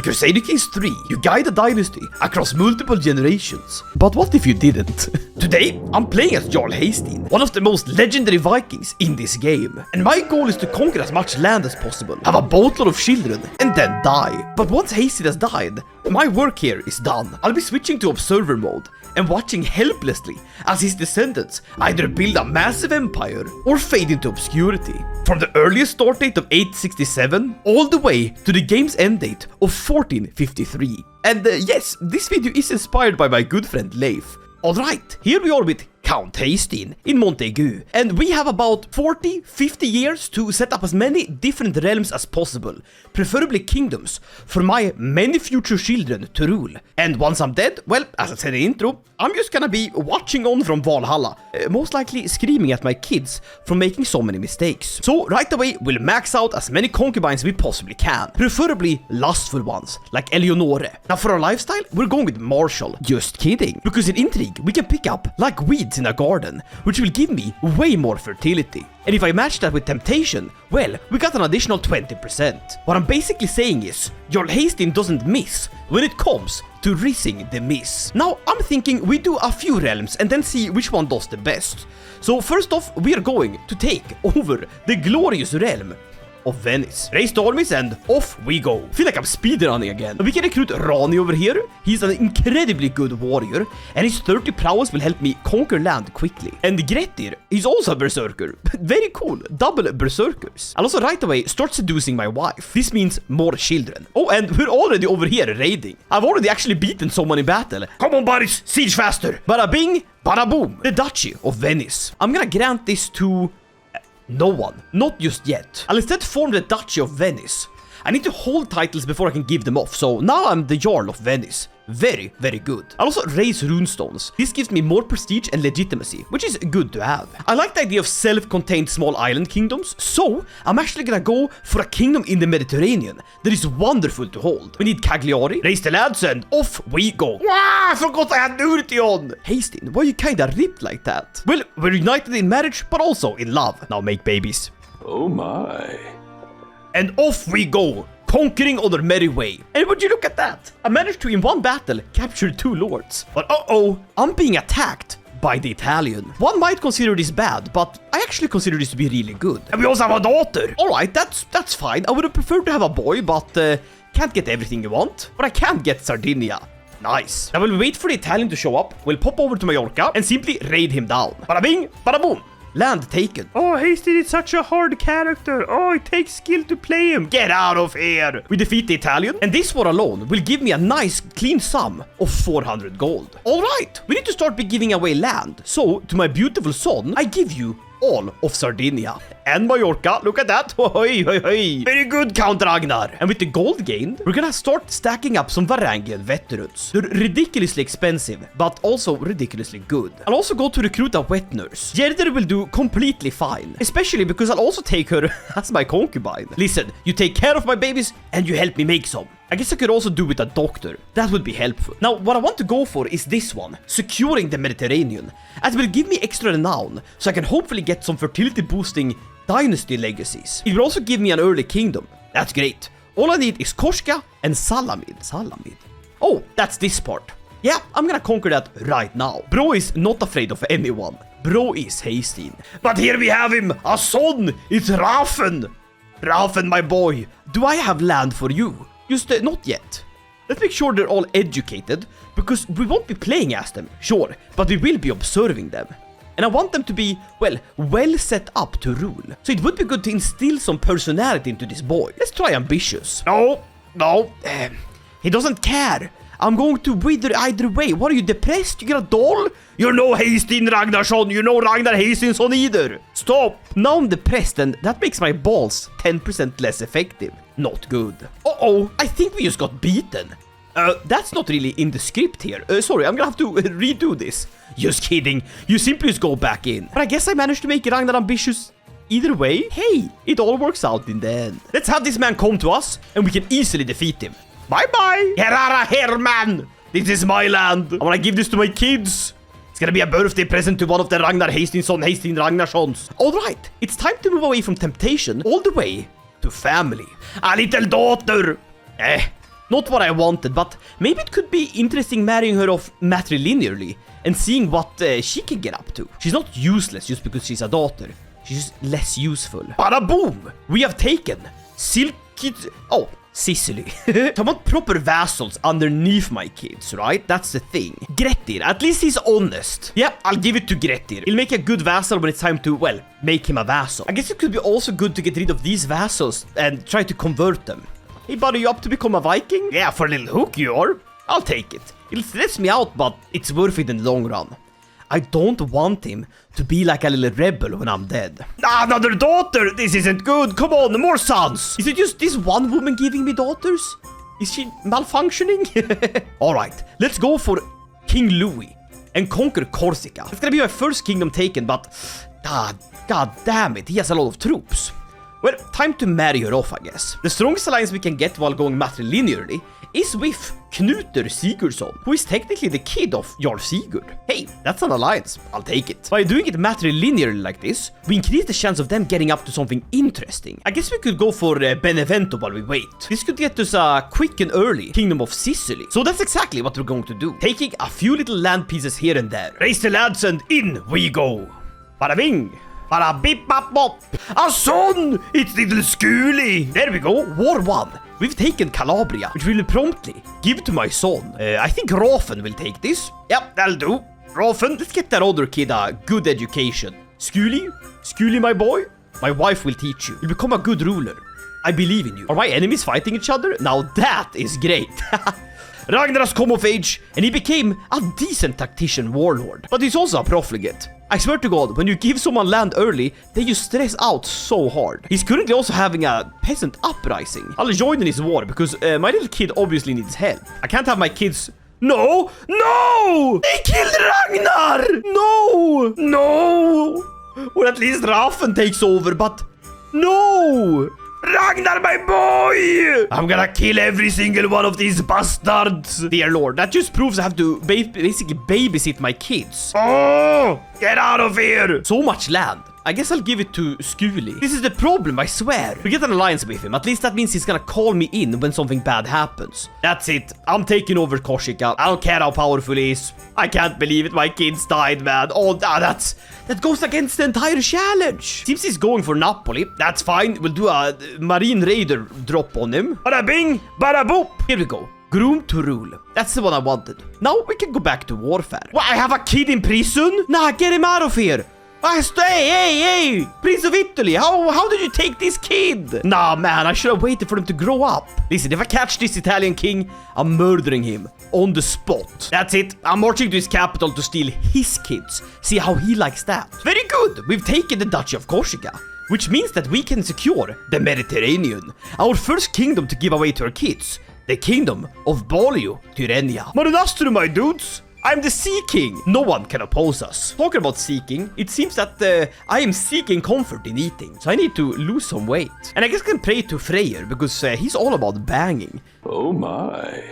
Crusader Kings 3, you guide a dynasty across multiple generations. But what if you didn't? Today, I'm playing as Jarl Haesteinn, one of the most legendary Vikings in this game. And my goal is to conquer as much land as possible, have a boatload of children, and then die. But once Haesteinn has died, my work here is done. I'll be switching to observer mode and watching helplessly as his descendants either build a massive empire or fade into obscurity. From the earliest start date of 867 all the way to the game's end date of 1453. And yes, this video is inspired by my good friend Leif. Alright, here we are with Count Haesteinn in Montaigu, and we have about 40-50 years to set up as many different realms as possible, preferably kingdoms, for my many future children to rule. And once I'm dead, well, as I said in the intro, I'm just gonna be watching on from Valhalla, most likely screaming at my kids for making so many mistakes. So right away, we'll max out as many concubines we possibly can, preferably lustful ones, like Eleonore. Now for our lifestyle, we're going with Martial. Just kidding, because in intrigue, we can pick up like weeds in a garden, which will give me way more fertility. And if I match that with temptation, well, we got an additional 20%. What I'm basically saying is, Jarl Haesteinn doesn't miss when it comes to risking the miss. Now, I'm thinking we do a few realms and then see which one does the best. So first off, we are going to take over the glorious realm of Venice. Raise the armies and off we go. Feel like I'm speedrunning again. We can recruit Rani over here. He's an incredibly good warrior, and his 30 prowess will help me conquer land quickly. And Grettir, he's also a berserker. Very cool, double berserkers. I'll also right away start seducing my wife. This means more children. Oh, and we're already over here raiding. I've already actually beaten someone in battle. Come on, buddies, siege faster. Bada bing, bada boom. The Duchy of Venice. I'm gonna grant this to no one. Not just yet. I'll instead form the Duchy of Venice. I need to hold titles before I can give them off, so now I'm the Jarl of Venice. Very, very good. I'll also raise runestones. This gives me more prestige and legitimacy, which is good to have. I like the idea of self-contained small island kingdoms, so I'm actually gonna go for a kingdom in the Mediterranean that is wonderful to hold. We need Cagliari, raise the lads, and off we go. Wow, I forgot I had nudity on! Haesteinn, why are you kinda ripped like that? Well, we're united in marriage, but also in love. Now make babies. Oh my. And off we go, conquering on our merry way. And would you look at that? I managed to, in one battle, capture 2 lords. But uh-oh, I'm being attacked by the Italian. One might consider this bad, but I actually consider this to be really good. And we also have a daughter. Alright, that's fine. I would have preferred to have a boy, but can't get everything you want. But I can get Sardinia. Nice. Now we'll wait for the Italian to show up. We'll pop over to Mallorca and simply raid him down. Bada bing, bada boom. Land taken. Oh, Haesteinn is such a hard character. Oh, it takes skill to play him. Get out of here. We defeat the Italian, and this war alone will give me a nice, clean sum of 400 gold. All right, we need to start giving away land. So, to my beautiful son, I give you all of Sardinia. And Mallorca, look at that. Hoi, hoi, hoi. Very good, Count Ragnar. And with the gold gained, we're gonna start stacking up some Varangian veterans. They're ridiculously expensive, but also ridiculously good. I'll also go to recruit a wet nurse. Gerder will do completely fine, especially because I'll also take her as my concubine. Listen, you take care of my babies and you help me make some. I guess I could also do with a doctor. That would be helpful. Now, what I want to go for is this one, securing the Mediterranean, as it will give me extra renown, so I can hopefully get some fertility boosting dynasty legacies. It will also give me an early kingdom. That's great. All I need is Korska and Salamid. Salamid. Oh, that's this part. Yeah, I'm gonna conquer that right now. Bro is not afraid of anyone. Bro is Haesteinn. But here we have him, a son. It's Rafen. Rafen, my boy. Do I have land for you? Just not yet. Let's make sure they're all educated, because we won't be playing as them, sure, but we will be observing them. And I want them to be, well set up to rule. So it would be good to instill some personality into this boy. Let's try ambitious. No, he doesn't care. I'm going to wither either way. What are you, depressed? You got a doll? You're no Haesteinn Ragnarsson. You're no Ragnar Haesteinsson either. Stop. Now I'm depressed, and that makes my balls 10% less effective. Not good. Uh-oh, I think we just got beaten. That's not really in the script here. Sorry, I'm gonna have to redo this. Just kidding. You simply just go back in. But I guess I managed to make Ragnar ambitious either way. Hey, it all works out in the end. Let's have this man come to us, and we can easily defeat him. Bye-bye. Herara Herman. This is my land. I want to give this to my kids. It's gonna be a birthday present to one of the Ragnar Haesteinsson Haesteinn Ragnarssons. Alright, it's time to move away from temptation all the way to family. A little daughter. Not what I wanted, but maybe it could be interesting marrying her off matrilinearly and seeing what she can get up to. She's not useless just because she's a daughter. She's just less useful. Bada boom! We have taken Sicily. So I want proper vassals underneath my kids, right? That's the thing. Grettir, at least he's honest. Yeah, I'll give it to Grettir. He'll make a good vassal when it's time to, well, make him a vassal. I guess it could be also good to get rid of these vassals and try to convert them. Hey buddy, you up to become a Viking? Yeah, for a little hook you are. I'll take it. It'll stress me out, but it's worth it in the long run. I don't want him to be like a little rebel when I'm dead. Another daughter! This isn't good! Come on, more sons! Is it just this one woman giving me daughters? Is she malfunctioning? Alright, let's go for King Louis and conquer Corsica. It's gonna be my first kingdom taken, but god damn it, he has a lot of troops. Well, time to marry her off, I guess. The strongest alliance we can get while going matrilinearly is with Knútur Sigurdsson, who is technically the kid of Jarl Sigurd. Hey, that's an alliance. I'll take it. By doing it matrilinearly like this, we increase the chance of them getting up to something interesting. I guess we could go for Benevento while we wait. This could get us a quick and early Kingdom of Sicily. So that's exactly what we're going to do. Taking a few little land pieces here and there. Raise the lads and in we go. Bada bing. Bada bip bop bop. A son! It's little Skuli. There we go. War 1. We've taken Calabria, which we will promptly give to my son. I think Rafen will take this. Yep, that'll do. Rafen, let's get that other kid a good education. Skuli, my boy, my wife will teach you. You'll become a good ruler. I believe in you. Are my enemies fighting each other? Now that is great. Ragnar has come of age, and he became a decent tactician warlord. But he's also a profligate. I swear to God, when you give someone land early, they just stress out so hard. He's currently also having a peasant uprising. I'll join in his war, because my little kid obviously needs help. I can't have my kids... No! They killed Ragnar! No! Or at least Rafen takes over, but... No! Ragnar, my boy! I'm gonna kill every single one of these bastards. Dear Lord, that just proves I have to basically babysit my kids. Oh! Get out of here! So much land. I guess I'll give it to Skuli. This is the problem, I swear. We get an alliance with him. At least that means he's gonna call me in when something bad happens. That's it. I'm taking over Korsika. I don't care how powerful he is. I can't believe it. My kids died, man. Oh, that goes against the entire challenge. Seems he's going for Napoli. That's fine. We'll do a Marine Raider drop on him. Bada bing, bada boop. Here we go. Groom to rule. That's the one I wanted. Now we can go back to warfare. What, I have a kid in prison? Nah, get him out of here. Hey, Prince of Italy, how did you take this kid? Nah, man, I should have waited for him to grow up. Listen, if I catch this Italian king, I'm murdering him on the spot. That's it. I'm marching to his capital to steal his kids. See how he likes that. Very good. We've taken the Duchy of Korsika, which means that we can secure the Mediterranean, our first kingdom to give away to our kids. The kingdom of Bolio Tyrrhenia. Maranastru, my dudes. I'm the Sea King. No one can oppose us. Talking about seeking, it seems that I am seeking comfort in eating, so I need to lose some weight. And I guess I can pray to Freyr, because he's all about banging. Oh my.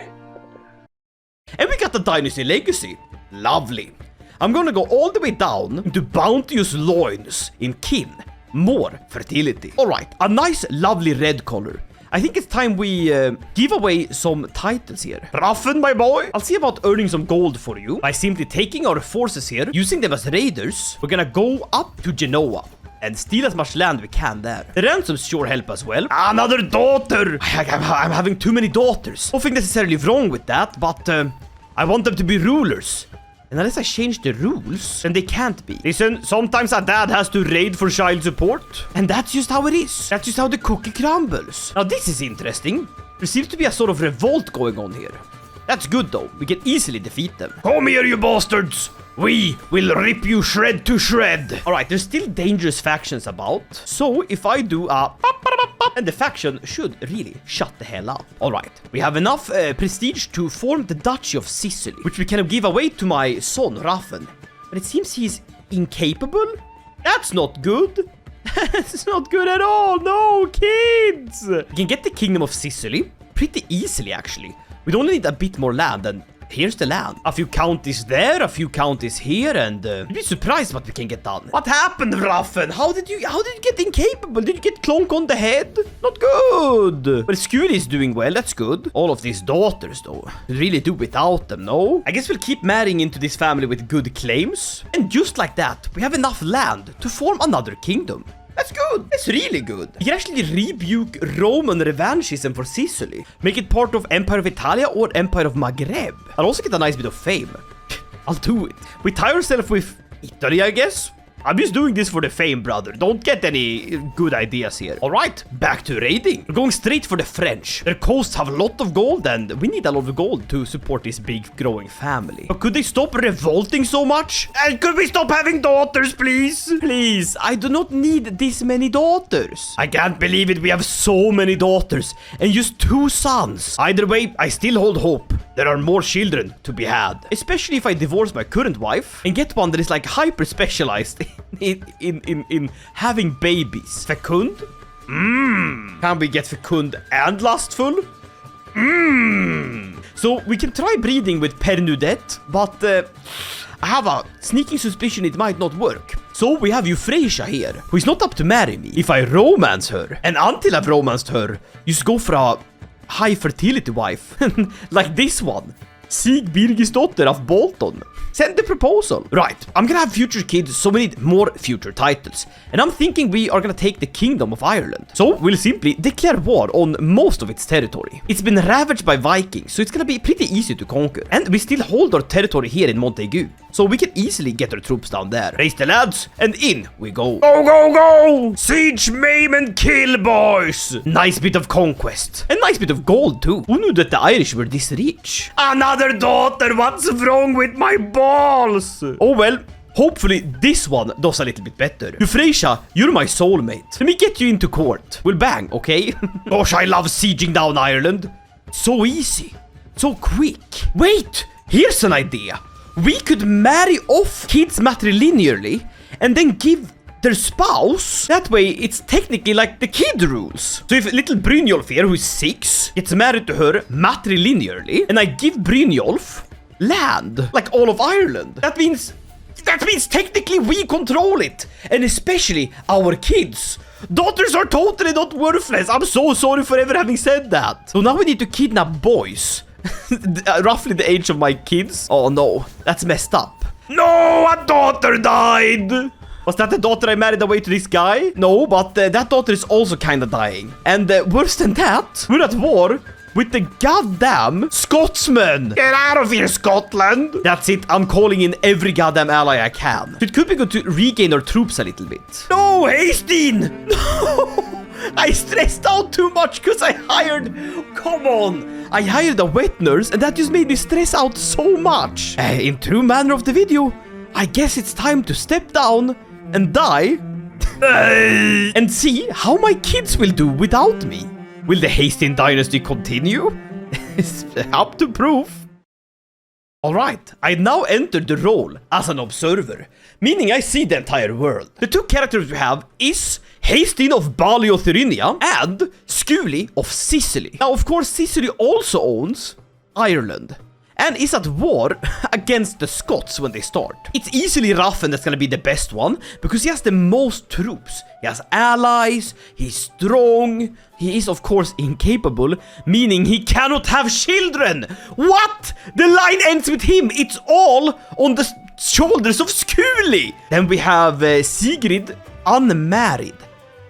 And we got the Dynasty legacy. Lovely. I'm gonna go all the way down into bounteous loins in kin. More fertility. Alright, a nice lovely red color. I think it's time we give away some titles here. Rafen, my boy. I'll see about earning some gold for you by simply taking our forces here, using them as raiders. We're gonna go up to Genoa and steal as much land we can there. The ransoms sure help as well. Another daughter. I'm having too many daughters. Nothing necessarily wrong with that, but I want them to be rulers. And unless I change the rules, then they can't be. Listen, sometimes a dad has to raid for child support. And that's just how it is. That's just how the cookie crumbles. Now this is interesting. There seems to be a sort of revolt going on here. That's good though. We can easily defeat them. Come here, you bastards. We will rip you shred to shred. Alright, there's still dangerous factions about. So if I do a... and the faction should really shut the hell up. Alright, we have enough prestige to form the Duchy of Sicily, which we can give away to my son, Rafen. But it seems he's incapable? That's not good. That's not good at all. No, kids. We can get the Kingdom of Sicily pretty easily, actually. We only need a bit more land and... here's the land. A few counties there, a few counties here, and you'd be surprised what we can get done. What happened, Raffen? How did you get incapable? Did you get clonk on the head? Not good. Well, Skuli is doing well, that's good. All of these daughters, though. We'd really do without them, no? I guess we'll keep marrying into this family with good claims. And just like that, we have enough land to form another kingdom. That's good. That's really good. You can actually rebuke Roman revanchism for Sicily. Make it part of Empire of Italia or Empire of Maghreb. I'll also get a nice bit of fame. I'll do it. We tie ourselves with Italy, I guess. I'm just doing this for the fame, brother. Don't get any good ideas here. All right, back to raiding. We're going straight for the French. Their coasts have a lot of gold, and we need a lot of gold to support this big growing family. But could they stop revolting so much? And could we stop having daughters, please? Please, I do not need this many daughters. I can't believe it. We have so many daughters and just 2 sons. Either way, I still hold hope. There are more children to be had, especially if I divorce my current wife and get one that is like hyper specialized in having babies. Fecund? Can we get fecund and lustful? So we can try breeding with Pernudette, but I have a sneaking suspicion it might not work. So we have Euphrasia here, who is not up to marry me if I romance her. And until I've romanced her, just go for a high fertility wife, like this one. Sig Birgisdotter of Bolton. Send the proposal. Right, I'm gonna have future kids, so we need more future titles. And I'm thinking we are gonna take the Kingdom of Ireland. So we'll simply declare war on most of its territory. It's been ravaged by Vikings, so it's gonna be pretty easy to conquer. And we still hold our territory here in Montagu, so we can easily get our troops down there. Raise the lads, and in we go. Go, go, go! Siege, maim, and kill, boys! Nice bit of conquest. And nice bit of gold, too. Who knew that the Irish were this rich? Another daughter, what's wrong with my balls? Oh well, hopefully this one does a little bit better. Euphrasia, you're my soulmate. Let me get you into court. We'll bang, okay? Gosh, I love sieging down Ireland. So easy. So quick. Wait, here's an idea. We could marry off kids matrilinearly and then give their spouse. That way, it's technically like the kid rules. So if little Brynjolf here, who's 6, gets married to her matrilinearly, and I give Brynjolf land, like all of Ireland, that means technically we control it, and especially our kids. Daughters are totally not worthless. I'm so sorry for ever having said that. So now we need to kidnap boys. Roughly the age of my kids. Oh no, that's messed up. No, a daughter died. Was that the daughter I married away to this guy? No, but that daughter is also kind of dying. And worse than that, we're at war with the goddamn Scotsman. Get out of here, Scotland. That's it. I'm calling in every goddamn ally I can. So it could be good to regain our troops a little bit. No, Haesteinn. No. I stressed out too much because I hired... Come on. I hired a wet nurse and that just made me stress out so much. In true manner of the video, I guess it's time to step down and die. And see how my kids will do without me. Will the Haesteinn dynasty continue? It's up to proof. Alright, I now entered the role as an observer, meaning I see the entire world. The 2 characters we have is Haesteinn of Baliothyrinia and Skuli of Sicily. Now, of course, Sicily also owns Ireland and is at war against the Scots when they start. It's easily Raffen that's gonna be the best one because he has the most troops. He has allies, he's strong, he is of course incapable, meaning he cannot have children. What? The line ends with him. It's all on the shoulders of Skuli. Then we have Sigrid, unmarried.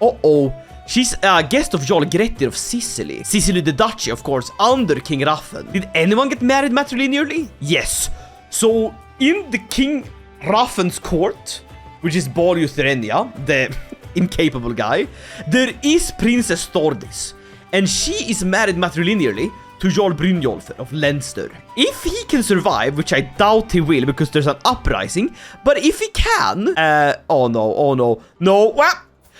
Uh-oh. She's a guest of Jarl Haesteinn of Sicily. Sicily the Duchy, of course, under King Raffen. Did anyone get married matrilinearly? Yes. So, in the King Raffen's court, which is Baliothyrinia, the incapable guy, there is Princess Thordis. And she is married matrilinearly to Jarl Brynjolf of Leinster. If he can survive, which I doubt he will because there's an uprising, but if he can... oh no. No, what?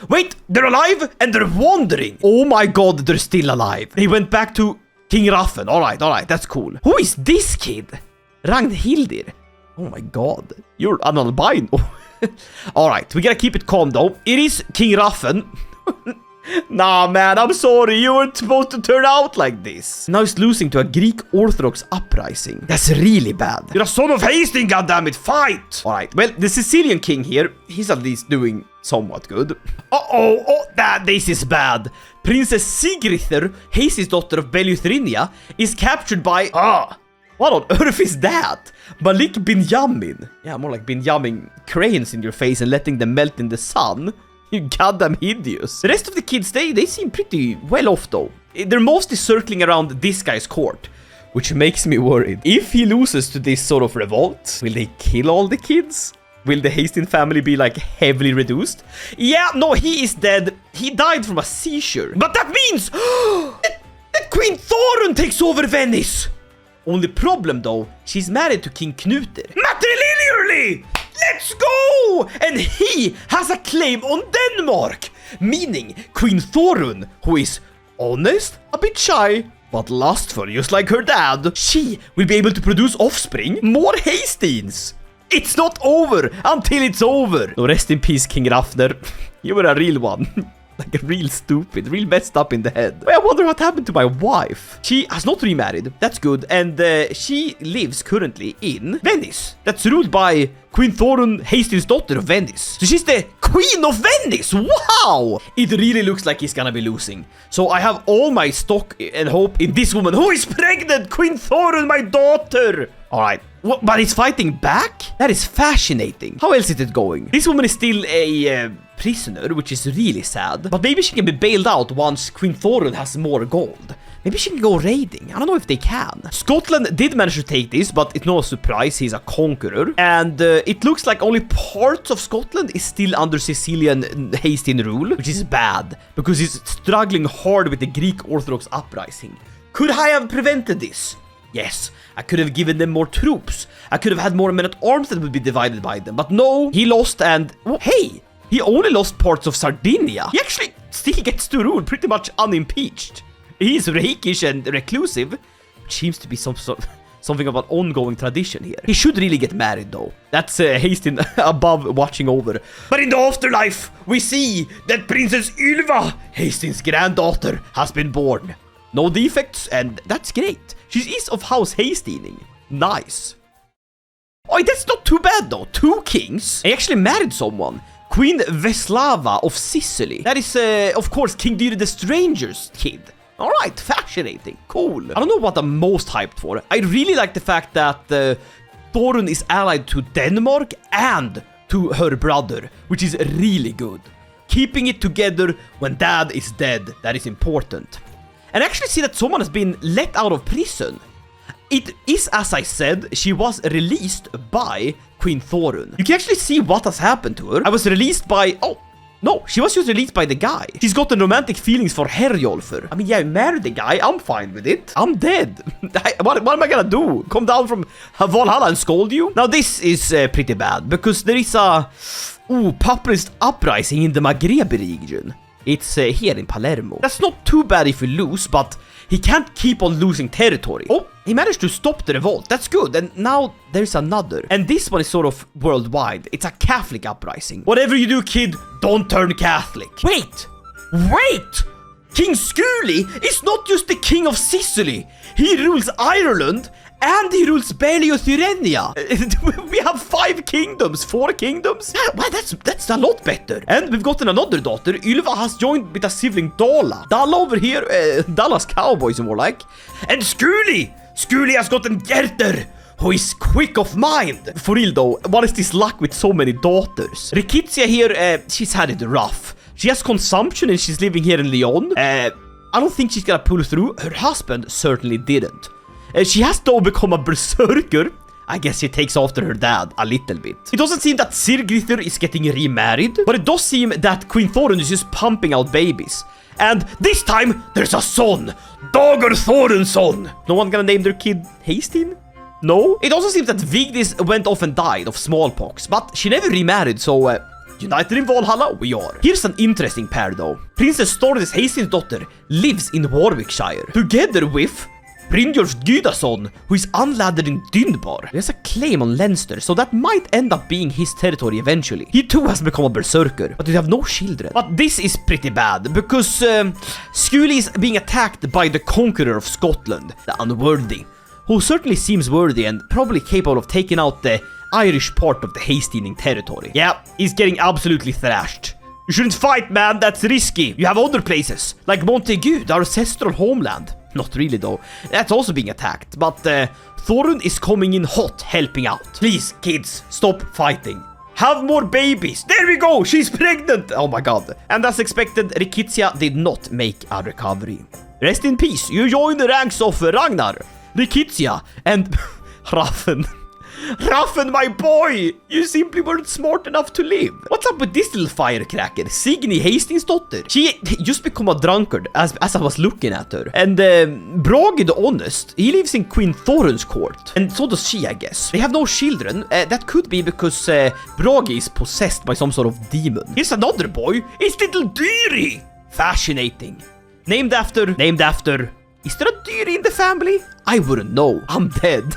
Wait, they're alive and they're wandering. Oh my god, they're still alive. They went back to King Raffen. Alright, that's cool. Who is this kid? Ragnhildir. Oh my god, you're an albino. Alright, we gotta keep it calm though. It is King Raffen. Nah, man, I'm sorry. You weren't supposed to turn out like this. Now he's losing to a Greek Orthodox uprising. That's really bad. You're a son of Haesteinn, goddammit. Fight! Alright, well, the Sicilian king here, he's at least doing somewhat good. This is bad. Princess Sigriður, Haesteinn's daughter of Belluthrinia, is captured by... what on earth is that? Malik Binyamin. Yeah, more like Binyamin cranes in your face and letting them melt in the sun. You goddamn hideous. The rest of the kids, they seem pretty well off though. They're mostly circling around this guy's court, which makes me worried. If he loses to this sort of revolt, will they kill all the kids? Will the Haesteinn family be like heavily reduced? Yeah, no, he is dead. He died from a seizure. But that means that Queen Thorun takes over Venice. Only problem though, she's married to King Knuter. Matrilinearly! Let's go! And he has a claim on Denmark. Meaning Queen Thorun, who is honest, a bit shy, but lustful just like her dad, she will be able to produce offspring, more Haesteins. It's not over until it's over. No, rest in peace, King Rafner. You were a real one. Like real stupid, real messed up in the head. I wonder what happened to my wife. She has not remarried. That's good. And she lives currently in Venice. That's ruled by Queen Thorun, Haesteinn's daughter of Venice. So she's the Queen of Venice. Wow! It really looks like he's gonna be losing. So I have all my stock and hope in this woman who is pregnant. Queen Thorun, my daughter. All right. But he's fighting back? That is fascinating. How else is it going? This woman is still a prisoner, which is really sad. But maybe she can be bailed out once Queen Thorun has more gold. Maybe she can go raiding. I don't know if they can. Scotland did manage to take this, but it's no surprise. He's a conqueror. And it looks like only parts of Scotland is still under Sicilian Haesteinn rule, which is bad because he's struggling hard with the Greek Orthodox uprising. Could I have prevented this? Yes, I could have given them more troops. I could have had more men-at-arms that would be divided by them. But no, he lost and... Oh, hey, he only lost parts of Sardinia. He actually still gets to rule pretty much unimpeached. He is rakish and reclusive, which seems to be something of an ongoing tradition here. He should really get married though. That's Haesteinn above watching over. But in the afterlife, we see that Princess Ylva, Haesteinn's granddaughter, has been born. No defects, and that's great. She is of House Haesteinn. Nice. Oh, that's not too bad though. 2 kings. I actually married someone. Queen Veslava of Sicily. That is, of course, King Dyr the Stranger's kid. Alright, fascinating. Cool. I don't know what I'm most hyped for. I really like the fact that Thorun is allied to Denmark and to her brother, which is really good. Keeping it together when dad is dead, that is important. And I actually see that someone has been let out of prison. It is, as I said, she was released by Queen Thorun. You can actually see what has happened to her. I was released by... Oh, no, she was just released by the guy. She's gotten romantic feelings for Herjolfur. I mean, yeah, I married the guy. I'm fine with it. I'm dead. What am I gonna do? Come down from Valhalla and scold you? Now, this is pretty bad because there is a populist uprising in the Maghreb region. It's here in Palermo. That's not too bad if we lose, but he can't keep on losing territory. Oh, he managed to stop the revolt. That's good. And now there's another. And this one is sort of worldwide. It's a Catholic uprising. Whatever you do, kid, don't turn Catholic. Wait! King Skuli is not just the king of Sicily. He rules Ireland and he rules Belluthrinia. We have 5 kingdoms, 4 kingdoms. Well, that's a lot better. And we've gotten another daughter. Ylva has joined with a sibling, Dala. Dala over here, Dallas Cowboys more like. And Skuli has gotten Gerter, who is quick of mind. For real though, what is this luck with so many daughters? Rikitsia here, she's had it rough. She has consumption and she's living here in Lyon. I don't think she's gonna pull through. Her husband certainly didn't. She has though become a berserker. I guess she takes after her dad a little bit. It doesn't seem that Sigriður is getting remarried, but it does seem that Queen Thorun is just pumping out babies. And this time, there's a son! Dagr Thorun's son! No one gonna name their kid Haesteinn? No? It also seems that Vigdis went off and died of smallpox, but she never remarried, so united in Valhalla, we are. Here's an interesting pair though. Princess Thordis, Haesteinn's daughter, lives in Warwickshire, together with Brynjolf's Gydason, who is unladded in Dynbar. He has a claim on Leinster, so that might end up being his territory eventually. He too has become a berserker, but they have no children. But this is pretty bad, because Skuli is being attacked by the conqueror of Scotland, the Unworthy, who certainly seems worthy and probably capable of taking out the Irish part of the Haesteinn territory. Yeah, he's getting absolutely thrashed. You shouldn't fight, man, that's risky. You have other places, like Montague, our ancestral homeland. Not really though, that's also being attacked, but Thorun is coming in hot, helping out. Please, kids, stop fighting. Have more babies. There we go, she's pregnant. Oh my god. And as expected, Rikitsia did not make a recovery. Rest in peace, you join the ranks of Ragnar, Rikitsia, and Raffen. Raffen, my boy! You simply weren't smart enough to live. What's up with this little firecracker? Signy Hastingsdotter. She just become a drunkard as I was looking at her. And Brage the Honest, he lives in Queen Thorun's court. And so does she, I guess. They have no children. That could be because Brage is possessed by some sort of demon. Here's another boy. It's little Dyri. Fascinating. Named after... Is there a Dyri in the family? I wouldn't know. I'm dead.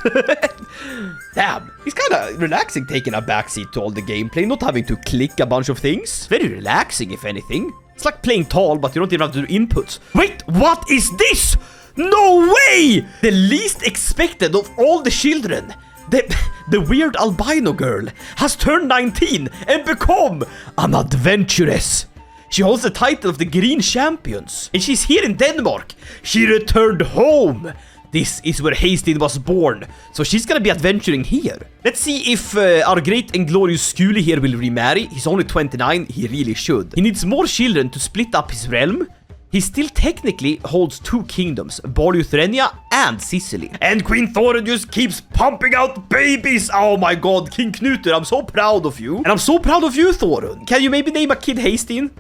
Damn, it's kind of relaxing taking a backseat to all the gameplay, not having to click a bunch of things. Very relaxing, if anything. It's like playing tall, but you don't even have to do inputs. Wait, what is this? No way! The least expected of all the children. The weird albino girl has turned 19 and become an adventuress. She holds the title of the Green Champions, and she's here in Denmark. She returned home. This is where Haesteinn was born, so she's gonna be adventuring here. Let's see if our great and glorious Skuli here will remarry. He's only 29, he really should. He needs more children to split up his realm. He still technically holds 2 kingdoms, Borluthrenia and Sicily. And Queen Thorun just keeps pumping out babies. Oh my god, King Knutur, I'm so proud of you. And I'm so proud of you, Thorun. Can you maybe name a kid Haesteinn?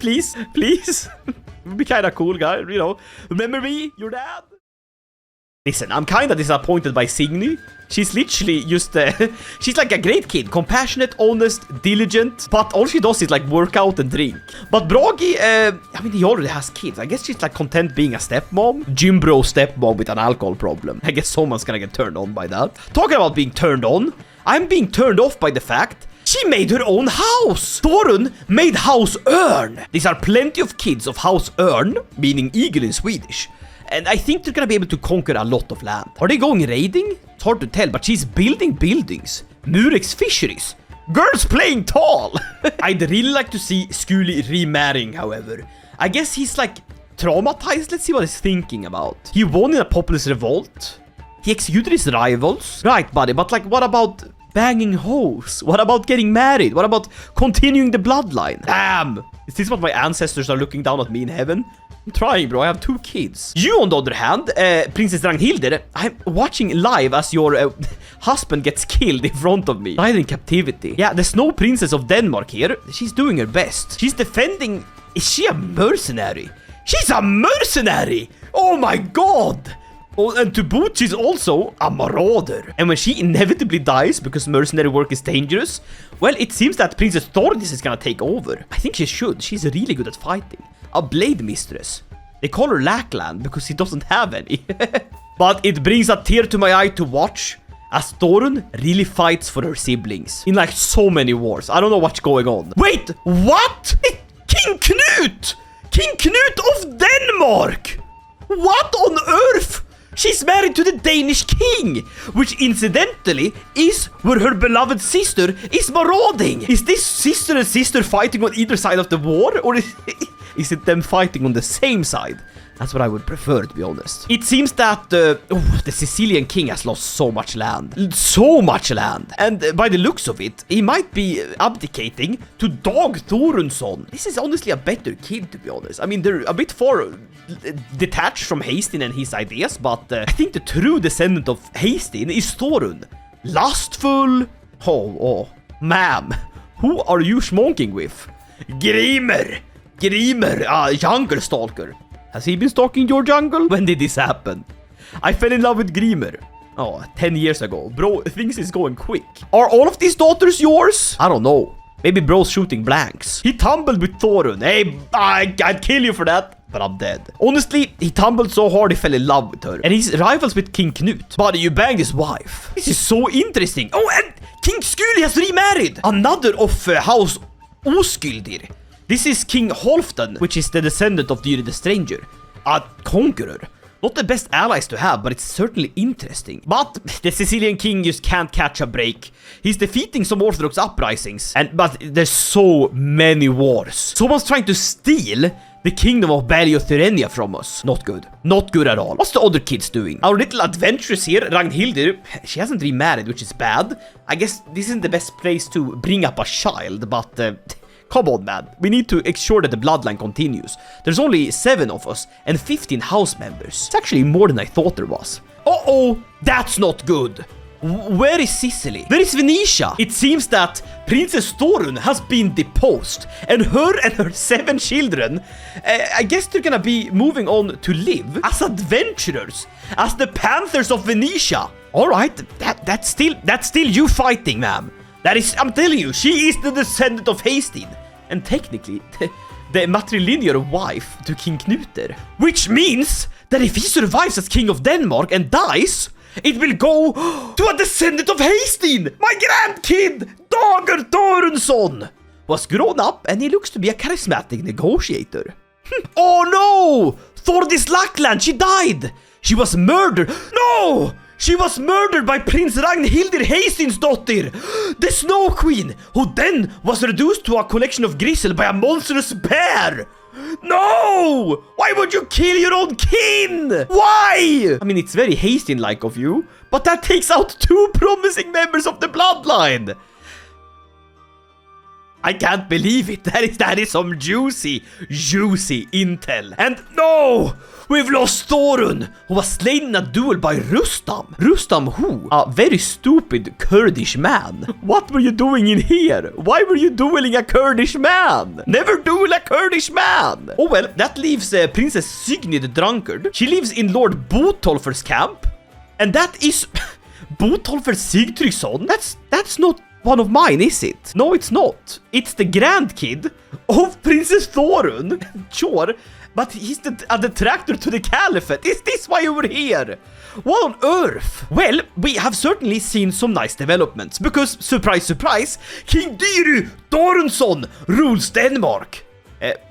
Please, please. It would be kind of cool, guy, you know. Remember me, your dad? Listen, I'm kind of disappointed by Signy. She's literally just, she's like a great kid. Compassionate, honest, diligent. But all she does is like work out and drink. But Bragi, I mean, he already has kids. I guess she's like content being a stepmom. Gym bro stepmom with an alcohol problem. I guess someone's gonna get turned on by that. Talking about being turned on, I'm being turned off by the fact she made her own house. Thorun made House Örn. These are plenty of kids of House Örn, meaning eagle in Swedish. And I think they're gonna be able to conquer a lot of land. Are they going raiding? It's hard to tell, but she's building buildings. Murex fisheries. Girls playing tall. I'd really like to see Skuli remarrying, however. I guess he's like traumatized. Let's see what he's thinking about. He won in a populist revolt. He executed his rivals. Right, buddy, but like what about banging hoes? What about getting married? What about continuing the bloodline? Damn! Is this what my ancestors are looking down at me in heaven? I'm trying, bro. I have 2 kids. You, on the other hand, Princess Ragnhilde, I'm watching live as your husband gets killed in front of me. Died in captivity. Yeah, the Snow Princess of Denmark here. She's doing her best. She's defending... Is she a mercenary? She's a mercenary! Oh my god! Oh, and to boot, she's also a marauder. And when she inevitably dies because mercenary work is dangerous, well, it seems that Princess Thordis is gonna take over. I think she should. She's really good at fighting. A blade mistress. They call her Lackland because he doesn't have any. But it brings a tear to my eye to watch as Thorun really fights for her siblings in like so many wars. I don't know what's going on. Wait, what? King Knut! King Knut of Denmark! What on earth? She's married to the Danish king, which incidentally is where her beloved sister is marauding. Is this sister and sister fighting on either side of the war, or is it them fighting on the same side? That's what I would prefer, to be honest. It seems that the Sicilian king has lost so much land. So much land. And by the looks of it, he might be abdicating to Dag Thorunson. This is honestly a better kid, to be honest. I mean, they're a bit far detached from Haesteinn and his ideas, but I think the true descendant of Haesteinn is Thorun. Lustful. Oh, ma'am. Who are you smoking with? Grimer, jungle stalker. Has he been stalking your jungle? When did this happen? I fell in love with Grimer. Oh, 10 years ago. Bro, things is going quick. Are all of these daughters yours? I don't know. Maybe bro's shooting blanks. He tumbled with Thorun. Hey, I'd kill you for that. but I'm dead. Honestly, he tumbled so hard he fell in love with her. And he's rivals with King Knut. But you banged his wife. This is so interesting. Oh, and King Skuli has remarried. Another of House Oskyldir. This is King Halfdan, which is the descendant of Dyri the Stranger. A conqueror. Not the best allies to have, but it's certainly interesting. But the Sicilian king just can't catch a break. He's defeating some Orthodox uprisings, but there's so many wars. Someone's trying to steal the kingdom of Tyrrhenia from us. Not good. Not good at all. What's the other kids doing? Our little adventuress here, Ragnhildur, she hasn't remarried, which is bad. I guess this isn't the best place to bring up a child, but... come on, man. We need to ensure that the bloodline continues. There's only 7 of us and 15 house members. It's actually more than I thought there was. Uh-oh, that's not good. Where is Sicily? Where is Venetia? It seems that Princess Thorun has been deposed, and her 7 children, I guess they're gonna be moving on to live as adventurers, as the Panthers of Venetia. All right, that's still you fighting, ma'am. That is, I'm telling you, she is the descendant of Haesteinn, and technically, the matrilineal wife to King Knut. Which means that if he survives as King of Denmark and dies, it will go to a descendant of Haesteinn. My grandkid, Dagur Thorunson, was grown up and he looks to be a charismatic negotiator. Oh no! Thordis Lackland, she died! She was murdered. No! She was murdered by Prince Ragnhildur Haesteinsdottir, the Snow Queen, who then was reduced to a collection of gristle by a monstrous bear. No! Why would you kill your own kin? Why? I mean, it's very Haesteinn-like of you, but that takes out 2 promising members of the bloodline. I can't believe it. That is some juicy intel. And no! We've lost Thorun, who was slain in a duel by Rustam. Rustam who? A very stupid Kurdish man. What were you doing in here? Why were you dueling a Kurdish man? Never duel a Kurdish man. Oh well, that leaves Princess Signy the Drunkard. She lives in Lord Botolfer's camp. And that is Botolfer Sigtryggsson. That's not one of mine, is it? No, it's not. It's the grandkid of Princess Thorun. Sure. But he's a detractor to the caliphate. Is this why you were here? What on earth? Well, we have certainly seen some nice developments. Because, surprise, surprise, King Dyri Thorunson rules Denmark.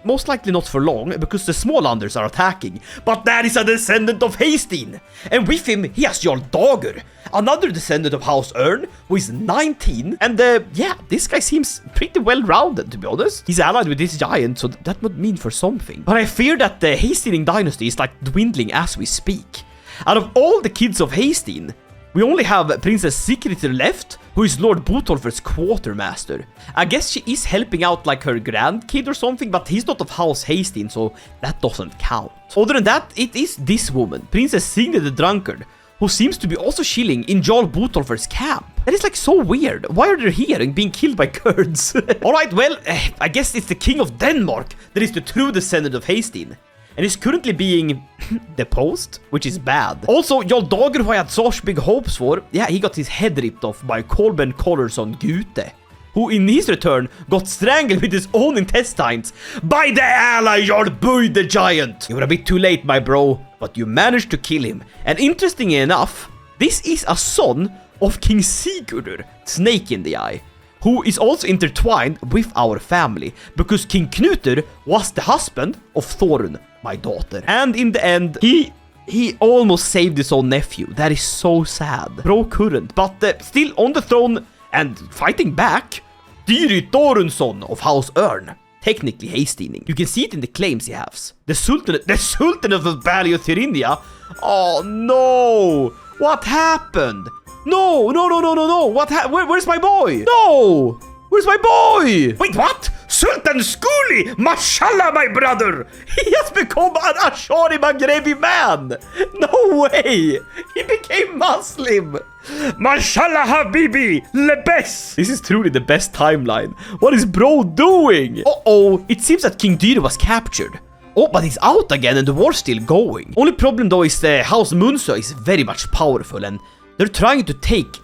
Most likely not for long, because the Smålanders are attacking. But that is a descendant of Haesteinn. And with him, he has Jarl Dagur, another descendant of House Örn, who is 19. And yeah, this guy seems pretty well-rounded, to be honest. He's allied with this giant, so that would mean for something. But I fear that the Haesteinn dynasty is like dwindling as we speak. Out of all the kids of Haesteinn, we only have Princess CK3 left, who is Lord Botolfer's quartermaster. I guess she is helping out like her grandkid or something, but he's not of House Haesteinn, so that doesn't count. Other than that, it is this woman, Princess Signy the Drunkard, who seems to be also chilling in Jarl Botolfer's camp. That is like so weird. Why are they here and being killed by Kurds? Alright, well, I guess it's the King of Denmark that is the true descendant of Haesteinn. And is currently being deposed, which is bad. Also, Jarl Dagur, who I had such big hopes for, yeah, he got his head ripped off by Kolben Collarson Gute, who in his return got strangled with his own intestines by the ally Jarl Bui the Giant. You were a bit too late, my bro, but you managed to kill him. And interestingly enough, this is a son of King Sigurdur, Snake in the Eye, who is also intertwined with our family, because King Knut was the husband of Thorun, my daughter. And in the end, he almost saved his own nephew. That is so sad. Bro couldn't, but still on the throne and fighting back, Dyri Thorunson of House Örn. Technically Haesteining. You can see it in the claims he has. The Sultan of Tyrrhenia. Oh no! What happened? No! Where's my boy? No! Where's my boy? Wait, what? Sultan Skuli! Mashallah, my brother! He has become an Ashari Maghrebi man! No way! He became Muslim! Mashallah, Habibi! Lebes! This is truly the best timeline. What is bro doing? Uh-oh, it seems that King Dyri was captured. Oh, but he's out again and the war's still going. Only problem though is the House Munso is very much powerful and they're trying to take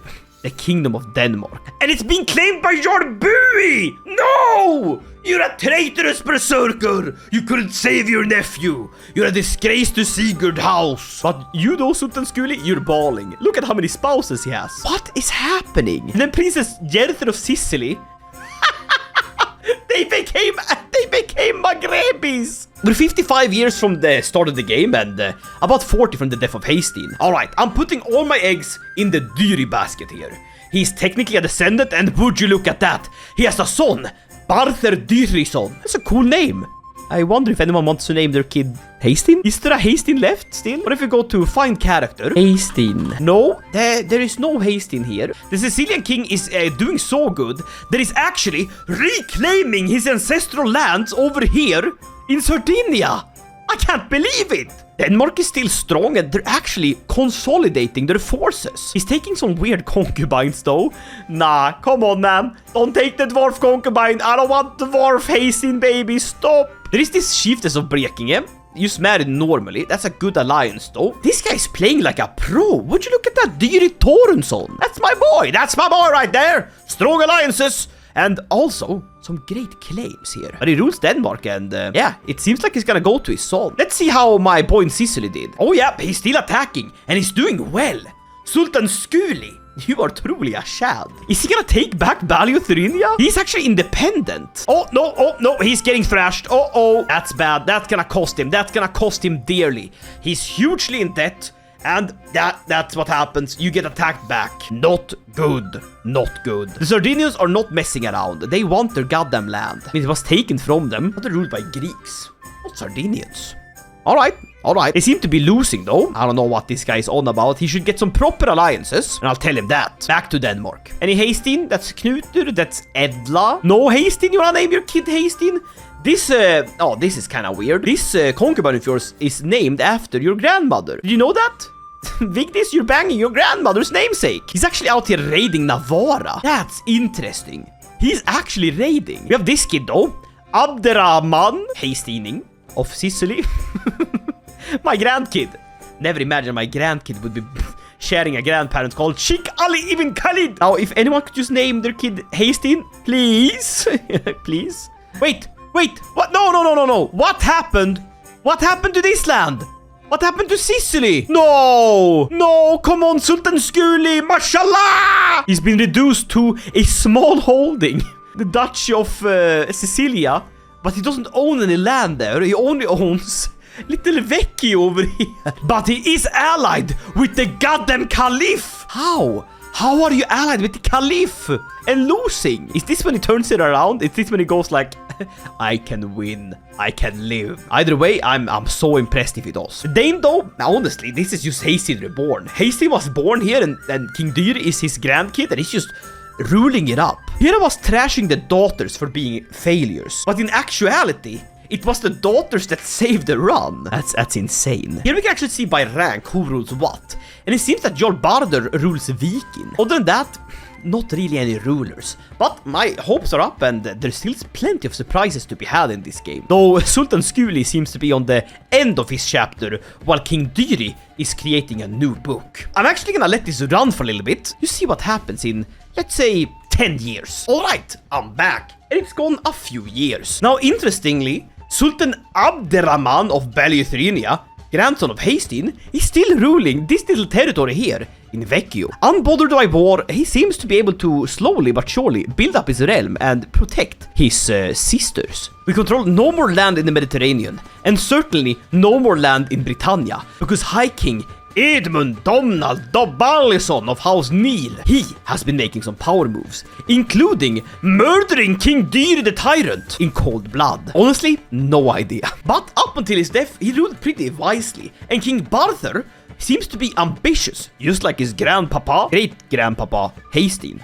the Kingdom of Denmark. And it's being claimed by Jarl Bui! No! You're a traitorous berserker! You couldn't save your nephew! You're a disgrace to Sigurd house! But you though, Sultan Skuli, you're bawling. Look at how many spouses he has. What is happening? And then Princess Gerther of Sicily... They became Maghrebis! We're 55 years from the start of the game and about 40 from the death of Haesteinn. Alright, I'm putting all my eggs in the Dyri basket here. He's technically a descendant, and would you look at that? He has a son, Barther Dyrisson. That's a cool name. I wonder if anyone wants to name their kid Haesteinn? Is there a Haesteinn left still? What if we go to find character? Haesteinn. No, there is no Haesteinn here. The Sicilian king is doing so good that he's actually reclaiming his ancestral lands over here in Sardinia. I can't believe it. Denmark is still strong and they're actually consolidating their forces. He's taking some weird concubines though. Nah, come on man. Don't take the dwarf concubine. I don't want dwarf Haesteinn, baby. Stop. There is this chiefess of Blekinge. Just married normally. That's a good alliance though. This guy's playing like a pro. Would you look at that Dyri Torunson? That's my boy. That's my boy right there. Strong alliances. And also, some great claims here. But he rules Denmark and, yeah, it seems like he's gonna go to his son. Let's see how my boy in Sicily did. Oh yeah, he's still attacking, and he's doing well. Sultan Skuli, you are truly a shad. Is he gonna take back Baliothrinia? He's actually independent. Oh no, he's getting thrashed. Oh, that's bad. That's gonna cost him. That's gonna cost him dearly. He's hugely in debt. And that's what happens. You get attacked back. Not good. Not good. The Sardinians are not messing around. They want their goddamn land. I mean, it was taken from them, but they're ruled by Greeks. Not Sardinians. Alright. They seem to be losing though. I don't know what this guy is on about. He should get some proper alliances, and I'll tell him that. Back to Denmark. Any Haesteinn? That's Knutur. That's Edla. No Haesteinn? You wanna name your kid Haesteinn? This is kind of weird. This concubine of yours is named after your grandmother. Did you know that? Vigdis, you're banging your grandmother's namesake. He's actually out here raiding Navarra. That's interesting. He's actually raiding. We have this kid though. Abderrahman Haesteinn of Sicily. My grandkid. Never imagined my grandkid would be sharing a grandparent called Sheikh Ali Ibn Khalid. Now, if anyone could just name their kid Haesteinn, please. Please. Wait, what? No. What happened? What happened to this land? What happened to Sicily? No, come on, Sultan Skuli, mashallah! He's been reduced to a small holding, the Duchy of Sicilia, but he doesn't own any land there. He only owns little Vecchio over here. But he is allied with the goddamn Caliph. How? How are you allied with the Caliph and losing? Is this when he turns it around? Is this when he goes like, I can win, I can live? Either way, I'm so impressed if he does. Dane though, honestly, this is just Haesteinn reborn. Haesteinn was born here and King Dyr is his grandkid and he's just ruling it up. Here I was trashing the daughters for being failures. But in actuality, it was the daughters that saved the run. That's insane. Here we can actually see by rank who rules what. And it seems that Jarl Barder rules Viking. Other than that, not really any rulers. But my hopes are up and there's still plenty of surprises to be had in this game. Though Sultan Skuli seems to be on the end of his chapter while King Dyri is creating a new book. I'm actually gonna let this run for a little bit. You see what happens in, let's say, 10 years. Alright, I'm back. And it's gone a few years. Now, interestingly, Sultan Abderrahman of Baliothrinia, grandson of Haesteinn, is still ruling this little territory here in Vecchio. Unbothered by war, he seems to be able to slowly but surely build up his realm and protect his sisters. We control no more land in the Mediterranean, and certainly no more land in Britannia, because High King Edmund Domnall Dobbalison of House Neil, he has been making some power moves, including murdering King Dyr the Tyrant in cold blood. Honestly, no idea. But up until his death, he ruled pretty wisely, and King Barther seems to be ambitious, just like his great-grandpapa Haesteinn.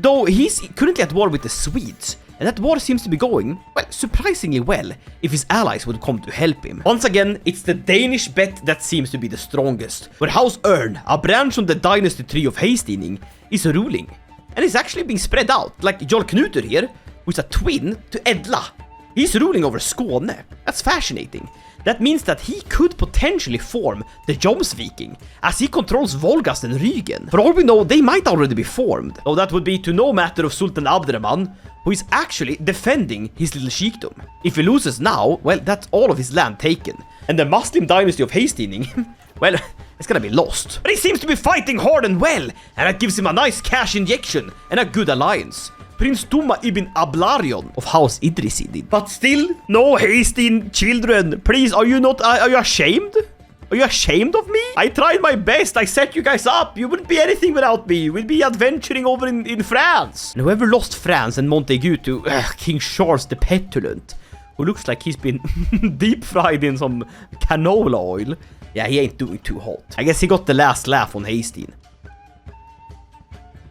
Though he's currently at war with the Swedes, and that war seems to be going, well, surprisingly well, if his allies would come to help him. Once again, it's the Danish bet that seems to be the strongest, where House Ern, a branch from the Dynasty tree of Haesteinn, is ruling, and is actually being spread out, like Jarl Knutur here, who's a twin to Edla. He's ruling over Skåne. That's fascinating. That means that he could potentially form the Jomsviking, as he controls Volgast and Rügen. For all we know, they might already be formed, though that would be to no matter of Sultan Abderrahman, who is actually defending his little sheikdom. If he loses now, well, that's all of his land taken. And the Muslim dynasty of Haesteinn, well, it's gonna be lost. But he seems to be fighting hard and well, and that gives him a nice cash injection and a good alliance. Prince Tuma ibn Ablarion of House Idrisi did. But still, no Haesteinn children. Please, are you ashamed? Are you ashamed of me? I tried my best. I set you guys up. You wouldn't be anything without me. We'd be adventuring over in France. And whoever lost France and Montaigu to King Charles the Petulant, who looks like he's been deep fried in some canola oil. Yeah, he ain't doing too hot. I guess he got the last laugh on Haesteinn.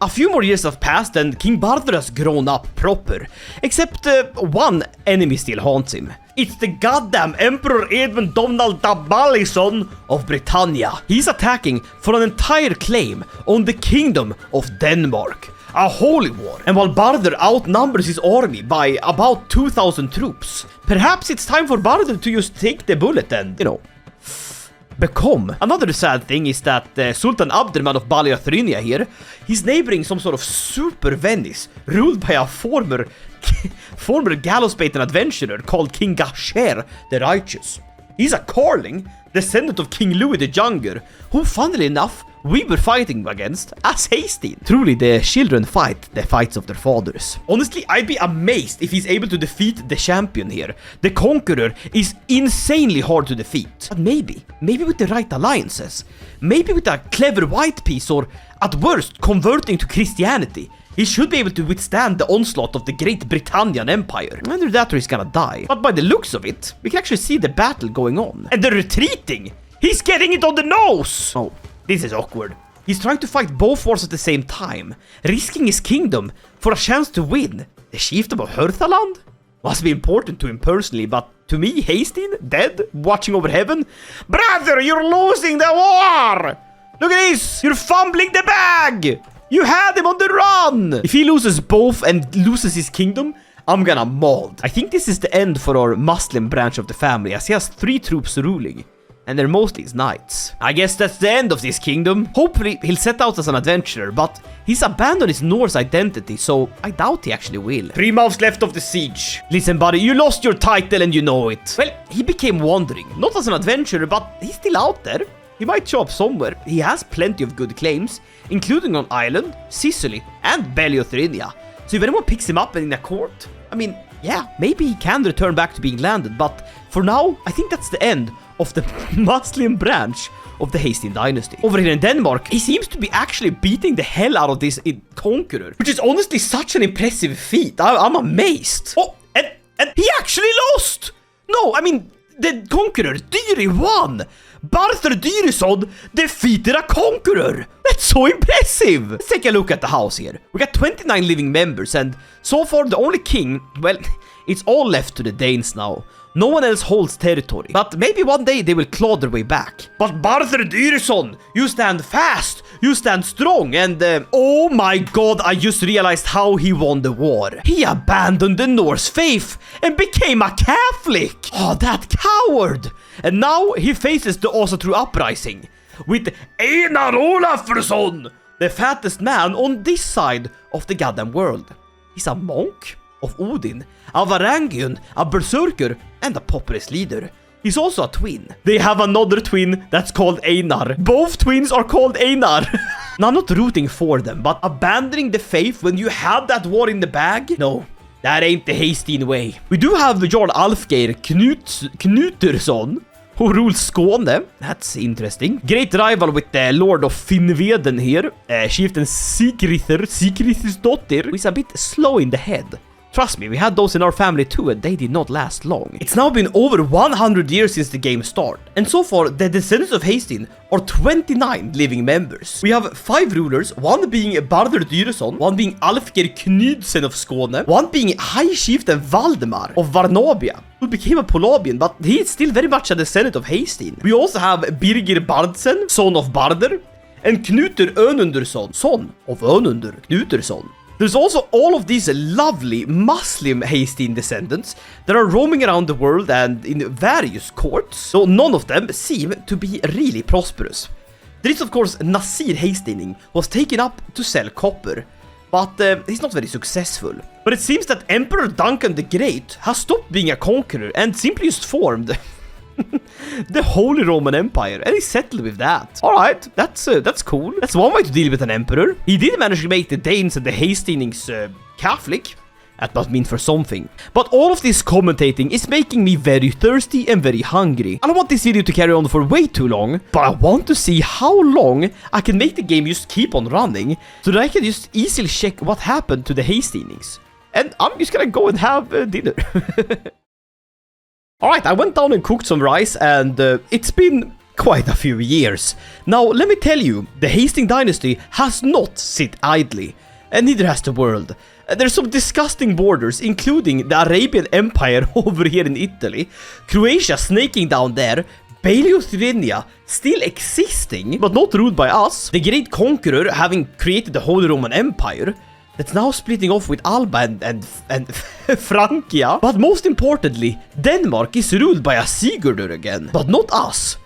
A few more years have passed and King Bardur has grown up proper. Except one enemy still haunts him. It's the goddamn Emperor Edmund Donald Dabalison of Britannia. He's attacking for an entire claim on the Kingdom of Denmark. A holy war. And while Bardur outnumbers his army by about 2,000 troops, perhaps it's time for Bardur to just take the bullet and, you know, become. Another sad thing is that Sultan Abderman of Baliathrynia here, he's neighboring some sort of super Venice, ruled by a former gallows-baiting adventurer called King Gasher the Righteous. He's a Carling, descendant of King Louis the Younger, who, funnily enough, we were fighting against as Haesteinn. Truly, the children fight the fights of their fathers. Honestly, I'd be amazed if he's able to defeat the champion here. The Conqueror is insanely hard to defeat. But maybe with the right alliances, maybe with a clever white piece, or at worst, converting to Christianity, he should be able to withstand the onslaught of the great Britannian Empire. Either that or he's gonna die. But by the looks of it, we can actually see the battle going on. And they're retreating! He's getting it on the nose! Oh. This is awkward. He's trying to fight both wars at the same time, risking his kingdom for a chance to win. The chiefdom of Hörthaland? Must be important to him personally, but to me, Haesteinn, dead, watching over heaven. Brother, you're losing the war! Look at this! You're fumbling the bag! You had him on the run! If he loses both and loses his kingdom, I'm gonna mold. I think this is the end for our Muslim branch of the family, as he has 3 troops ruling. And they're mostly his knights. I guess that's the end of this kingdom. Hopefully, he'll set out as an adventurer, but he's abandoned his Norse identity, so I doubt he actually will. 3 months left of the siege. Listen, buddy, you lost your title and you know it. Well, he became wandering. Not as an adventurer, but he's still out there. He might show up somewhere. He has plenty of good claims, including on Ireland, Sicily, and Baliathrynia. So if anyone picks him up in a court, I mean, yeah, maybe he can return back to being landed, but for now, I think that's the end of the Muslim branch of the Haesteinn dynasty. Over here in Denmark, he seems to be actually beating the hell out of this conqueror, which is honestly such an impressive feat. I'm amazed. Oh, and he actually lost! No, I mean, the conqueror, Dyri, won! Barthur Dyrisson defeated a conqueror! That's so impressive! Let's take a look at the house here. We got 29 living members, and so far the only king, well, it's all left to the Danes now. No one else holds territory, but maybe one day they will claw their way back. But Barthur Dyrisson, you stand fast, you stand strong, and oh my god, I just realized how he won the war. He abandoned the Norse faith and became a Catholic. Oh, that coward. And now he faces the Asatru uprising with Einar Olafsson, the fattest man on this side of the goddamn world. He's a monk of Odin, a Varangian, a berserker, and a populist leader. He's also a twin. They have another twin that's called Einar. Both twins are called Einar. Now, I'm not rooting for them, but abandoning the faith when you have that war in the bag? No, that ain't the Haesteinn way. We do have Jarl Alfgeir Knutersson, who rules Skåne. That's interesting. Great rival with the Lord of Finnveden here, Chieftain Sigriðardóttir, who is a bit slow in the head. Trust me, we had those in our family too, and they did not last long. It's now been over 100 years since the game started, and so far, the Descendants of Haesteinn are 29 living members. We have 5 rulers, one being Bardur Dyrisson, one being Alfgeir Knudsen of Skåne, one being High Chieftain Valdemar of Varnabia, who became a Polabian, but he is still very much a descendant of Haesteinn. We also have Birgir Bardsen, son of Bardur, and Knutur Önundarsson, son of Önundur Knutersson. There's also all of these lovely Muslim Haesteinn descendants that are roaming around the world and in various courts, though none of them seem to be really prosperous. There is of course Nasir Haesteinn, who was taken up to sell copper. but he's not very successful. But it seems that Emperor Duncan the Great has stopped being a conqueror and simply just formed the Holy Roman Empire, and he settled with that. Alright, that's cool. That's one way to deal with an emperor. He did manage to make the Danes and the Hasteennings Catholic. That must mean for something. But all of this commentating is making me very thirsty and very hungry. I don't want this video to carry on for way too long, but I want to see how long I can make the game just keep on running, so that I can just easily check what happened to the Hasteennings. And I'm just gonna go and have dinner. Alright, I went down and cooked some rice, and it's been quite a few years. Now, let me tell you, the Hasteinn dynasty has not sit idly, and neither has the world. There's some disgusting borders, including the Arabian Empire over here in Italy, Croatia snaking down there, Paleothyrrhenia still existing, but not ruled by us, the Great Conqueror having created the Holy Roman Empire, that's now splitting off with Alba and Francia. But most importantly, Denmark is ruled by a Sigurdur again, but not us.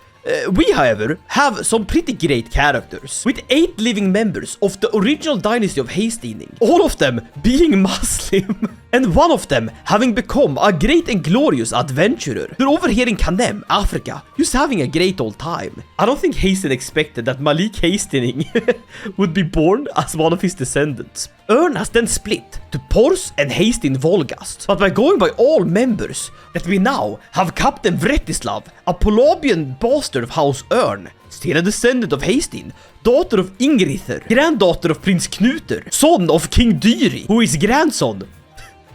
We, however, have some pretty great characters, with 8 living members of the original dynasty of Haesteinn, all of them being Muslim, and one of them having become a great and glorious adventurer. They're over here in Canem, Africa, just having a great old time. I don't think Haesteinn expected that Malik Haesteinn would be born as one of his descendants. Örn has then split to Pors and Haesteinn Volgast, but by going by all members, that we now have Captain Vretislav, a Polabian bastard of House Örn, still a descendant of Haesteinn, daughter of Ingrither, granddaughter of Prince Knuter, son of King Dyri, who is grandson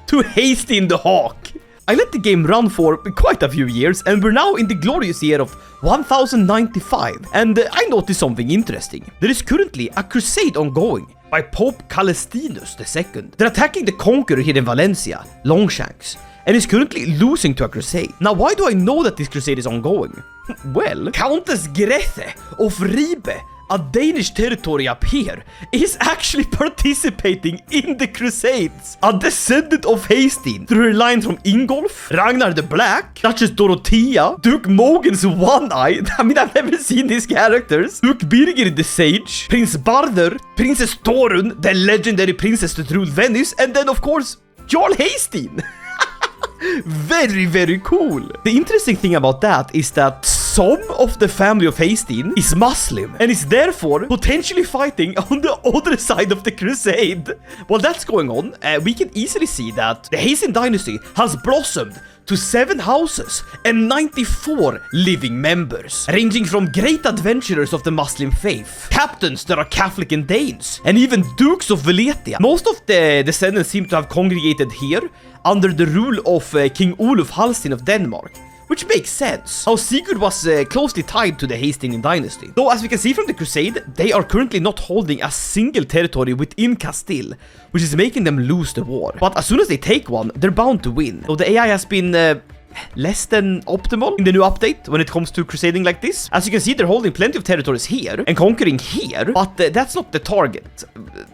to Haesteinn the Hawk. I let the game run for quite a few years, and we're now in the glorious year of 1095, and I noticed something interesting. There is currently a crusade ongoing by Pope Calestinus II. They're attacking the conqueror here in Valencia, Longshanks, and is currently losing to a crusade. Now, why do I know that this crusade is ongoing? Well, Countess Grethe of Ribe, a Danish territory up here, is actually participating in the crusades. A descendant of Haesteinn through her line from Ingolf, Ragnar the Black, Duchess Dorothea, Duke Mogen's One-Eye, I mean, I've never seen these characters, Duke Birger the Sage, Prince Barder, Princess Torun, the legendary princess that ruled Venice, and then of course, Jarl Haesteinn. Very, very cool. The interesting thing about that is that some of the family of Haesteinn is Muslim and is therefore potentially fighting on the other side of the crusade. While that's going on, we can easily see that the Haesteinn dynasty has blossomed to 7 houses and 94 living members, ranging from great adventurers of the Muslim faith, captains that are Catholic and Danes, and even dukes of Valetia. Most of the descendants seem to have congregated here under the rule of King Oluf Halstein of Denmark, which makes sense. How Sigurd was closely tied to the Hasteinn dynasty. Though, as we can see from the crusade, they are currently not holding a single territory within Castile, which is making them lose the war. But as soon as they take one, they're bound to win. So the AI has been less than optimal in the new update when it comes to crusading like this. As you can see, they're holding plenty of territories here and conquering here, but that's not the target.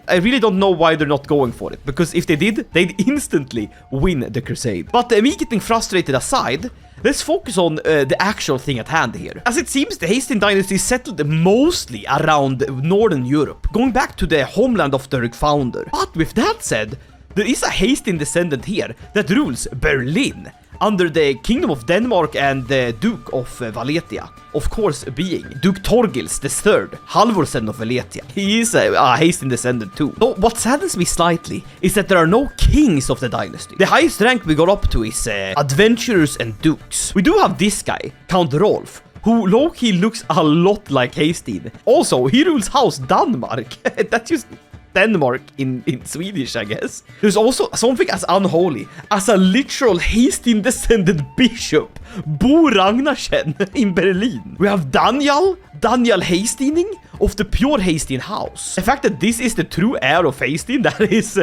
I really don't know why they're not going for it, because if they did, they'd instantly win the crusade. But me getting frustrated aside, let's focus on the actual thing at hand here. As it seems, the Haesteinn dynasty settled mostly around Northern Europe, going back to the homeland of their founder. But with that said, there is a Haesteinn descendant here that rules Berlin, under the Kingdom of Denmark and the Duke of Valetia. Of course, being Duke Torgils III, Halvorsen of Valetia. He is a Haesteinn descendant too. Though what saddens me slightly is that there are no kings of the dynasty. The highest rank we got up to is adventurers and dukes. We do have this guy, Count Rolf, who low-key looks a lot like Haesteinn. Also, he rules House Danmark. That's just Denmark in Swedish, I guess. There's also something as unholy as a literal Haesteinn descendant bishop, Bo Ragnarsen, in Berlin. We have Daniel Haesteinn of the pure Haesteinn house. The fact that this is the true heir of Haesteinn, that is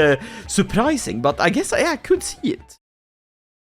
surprising, but I guess I could see it.